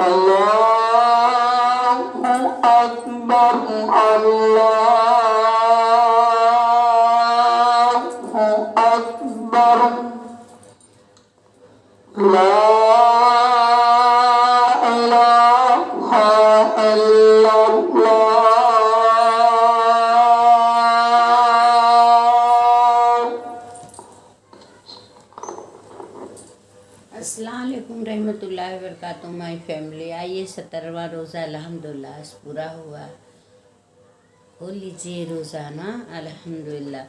الله أكبر الله أكبر لا إله إلا الله. السلام علیکم رحمۃ اللہ وبرکاتہ مائی فیملی. آئیے 17واں روزہ الحمدللہ آج پورا ہوا. ہو لیجیے روزانہ الحمدللہ.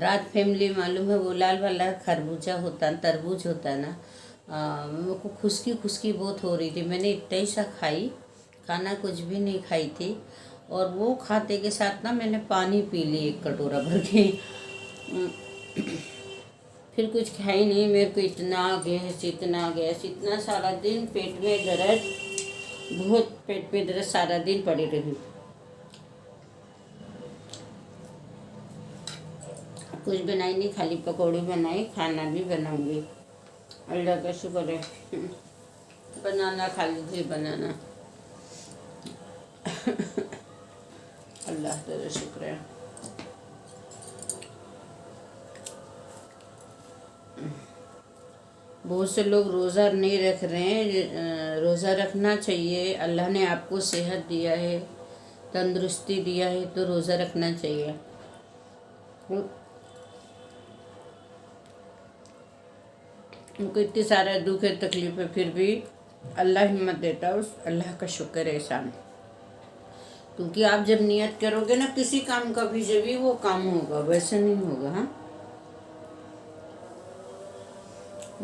رات فیملی معلوم ہے وہ لال والا خربوزہ ہوتا تربوز ہوتا نا، میرے کو خشکی بہت ہو رہی تھی. میں نے اتنا ہی سا کھائی، کھانا کچھ بھی نہیں کھائی تھی، اور وہ کھاتے کے ساتھ نا میں نے پانی پی لی 1 کٹورا بھر کے. پھر کچھ کھائی نہیں. میرے کو اتنا سارا دن پیٹ میں درد، بہت پیٹ میں درد سارا دن پڑی رہی. کچھ بنائی نہیں، خالی پکوڑی بنائی. کھانا بھی بناؤں گی. اللہ کا شکر ہے. بنانا کھا لیجیے بنانا. اللہ تعالی شکر ہے. بہت سے لوگ روزہ نہیں رکھ رہے ہیں. روزہ رکھنا چاہیے. اللہ نے آپ کو صحت دیا ہے، تندرستی دیا ہے، تو روزہ رکھنا چاہیے. ان کو اتنی سارا دکھ ہے، تکلیف ہے، پھر بھی اللہ ہمت دیتا ہے. اس اللہ کا شکر ہے، احسان. کیونکہ آپ جب نیت کرو گے نا کسی کام کا بھی، جب بھی وہ کام ہوگا، ویسے نہیں ہوگا. ہاں،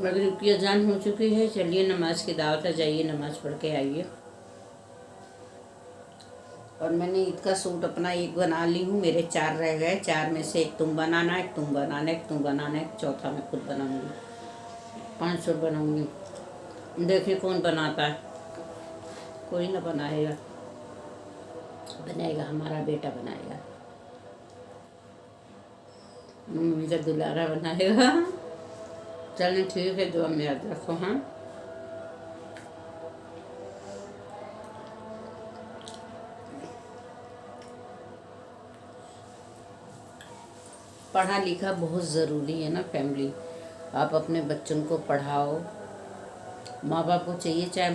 مغرب کی اذان ہو چکی ہے. چلیے نماز کی دعوت ہے، جائیے نماز پڑھ کے آئیے. اور میں نے عید کا سوٹ اپنا 1 بنا لی ہوں. میرے 4 رہ گئے. 4 میں سے 1 تم بنانا، 1 تم بنانا، 1 تم بنانا، 1 چوتھا میں خود بناؤں گی. 5 سوٹ بناؤں گی. دیکھیں کون بناتا ہے. کوئی نہ بنائے گا. بنائے گا ہمارا بیٹا، بنائے گا. ممی کا دلارا بنائے گا. چلیں ٹھیک ہے، دعا میں یاد رکھو. ہاں، پڑھا لکھا بہت ضروری ہے نا فیملی. آپ اپنے بچوں کو پڑھاؤ. ماں باپ کو چاہیے چاہے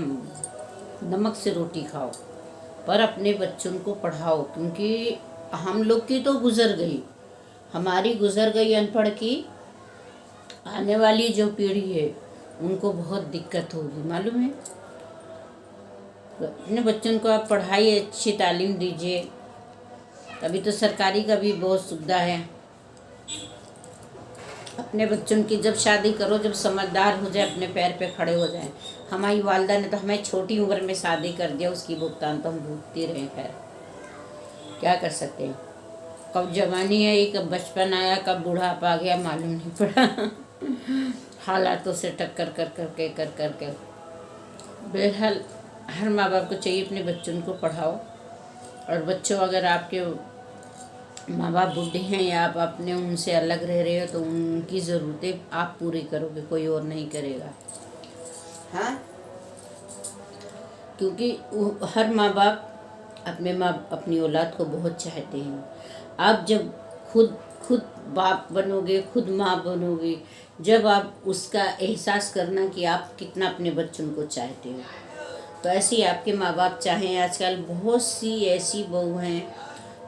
نمک سے روٹی کھاؤ، پر اپنے بچوں کو پڑھاؤ. کیونکہ ہم لوگ کی تو گزر گئی، ہماری گزر گئی ان پڑھ کی. آنے والی جو پیڑھی ہے ان کو بہت دقت ہوگی، معلوم ہے. اپنے بچوں کو آپ پڑھائیے، اچھی تعلیم دیجیے. ابھی تو سرکاری کا بھی بہت سویدھا ہے. اپنے بچوں کی جب شادی کرو، جب سمجھدار ہو جائے، اپنے پیر پہ کھڑے ہو جائیں. ہماری والدہ نے تو ہمیں چھوٹی عمر میں شادی کر دیا. اس کی بھگتان تو ہم بھگتتے رہے. خیر کیا کر سکتے ہیں. کب جوانی آئی، کب بچپن آیا، کب بوڑھاپا آ گیا، معلوم نہیں پڑا. حالاتوں سے ٹکر کر کے. بہرحال ہر ماں باپ کو چاہیے اپنے بچوں کو پڑھاؤ. اور بچوں، اگر آپ کے ماں باپ بوڑھے ہیں یا آپ اپنے ان سے الگ رہ رہے ہو، تو ان کی ضرورتیں آپ پوری کرو گے، کوئی اور نہیں کرے گا. ہاں، کیونکہ ہر ماں باپ اپنی اولاد کو بہت چاہتے ہیں. آپ جب خود باپ بنو گے، خود ماں بنو گے، جب آپ اس کا احساس کرنا کہ آپ کتنا اپنے بچوں کو چاہتے ہو. تو ایسے ہی آپ کے ماں باپ چاہیں. آج کل بہت سی ایسی بہو ہیں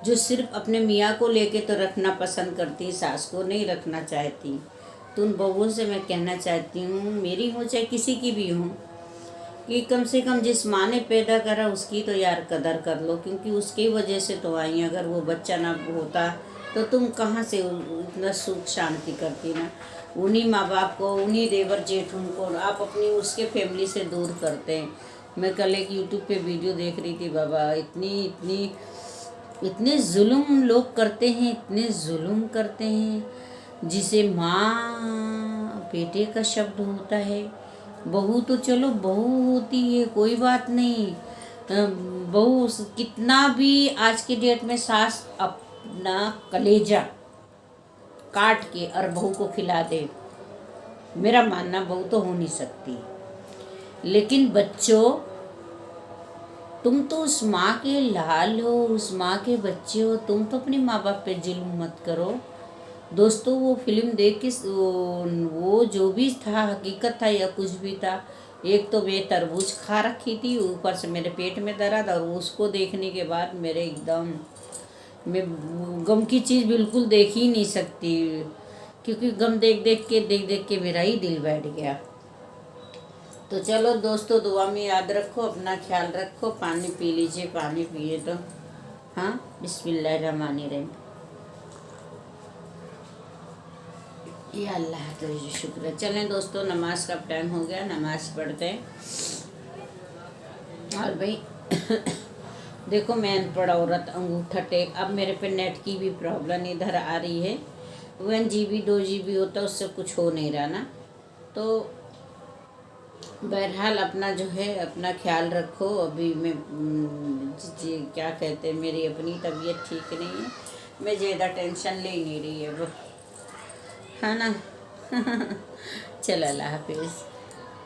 جو صرف اپنے میاں کو لے کے تو رکھنا پسند کرتی، ساس کو نہیں رکھنا چاہتی. تو ان بہوؤں سے میں کہنا چاہتی ہوں، میری ہوں چاہے کسی کی بھی ہوں، کہ کم سے کم جس ماں نے پیدا کرا اس کی تو یار قدر کر لو. کیونکہ اس کی وجہ سے تو آئی. اگر وہ بچہ نہ ہوتا تو تم کہاں سے اتنا سکھ شانتی کرتی نا. انہی ماں باپ کو، انہی دیور جیٹھوں کو آپ اپنی اس کے فیملی سے دور کرتے ہیں. میں کل ایک یوٹیوب پہ ویڈیو دیکھ رہی تھی. بابا اتنے ظلم لوگ کرتے ہیں، اتنے ظلم کرتے ہیں. جسے ماں بیٹے کا شبد ہوتا ہے. بہو تو چلو بہو ہوتی ہے، کوئی بات نہیں. بہو کتنا بھی آج کی ڈیٹ میں ساس اپنا کلیجہ کاٹ کے اور بہو کو کھلا دے، میرا ماننا بہو تو ہو نہیں سکتی. لیکن بچوں تم تو اس ماں کے لال ہو، اس ماں کے بچے ہو، تم تو اپنے ماں باپ پہ ظلم مت کرو۔ دوستو وہ فلم دیکھ کے وہ جو بھی تھا حقیقت تھا یا کچھ بھی تھا، ایک تو میں تربوز کھا رکھی تھی، اوپر سے میرے پیٹ میں درد، اور اس کو دیکھنے کے بعد میرے ایک دم میں غم کی چیز بالکل دیکھ ہی نہیں سکتی، کیونکہ غم دیکھ دیکھ کے میرا ہی دل بیٹھ گیا۔ تو چلو دوستو، دعا میں یاد رکھو، اپنا خیال رکھو، پانی پی لیجئے، پانی پیے تو ہاں۔ بسم اللہ الرحمن الرحیم۔ یا اللہ تجھے شکر ہے۔ چلیں دوستو، نماز کا ٹائم ہو گیا، نماز پڑھتے ہیں۔ اور بھائی دیکھو میں ان پڑھ عورت، انگوٹھا ٹیک، اب میرے پہ نیٹ کی بھی پرابلم ادھر آ رہی ہے، 1 GB 2 GB ہوتا ہے، اس سے کچھ ہو نہیں رہا نا، تو بہرحال اپنا جو ہے اپنا خیال رکھو۔ ابھی میں کیا کہتے ہیں، میری اپنی طبیعت ٹھیک نہیں ہے، میں زیادہ ٹینشن لے نہیں رہی ہے وہ، ہے نا۔ چلو اللہ حافظ۔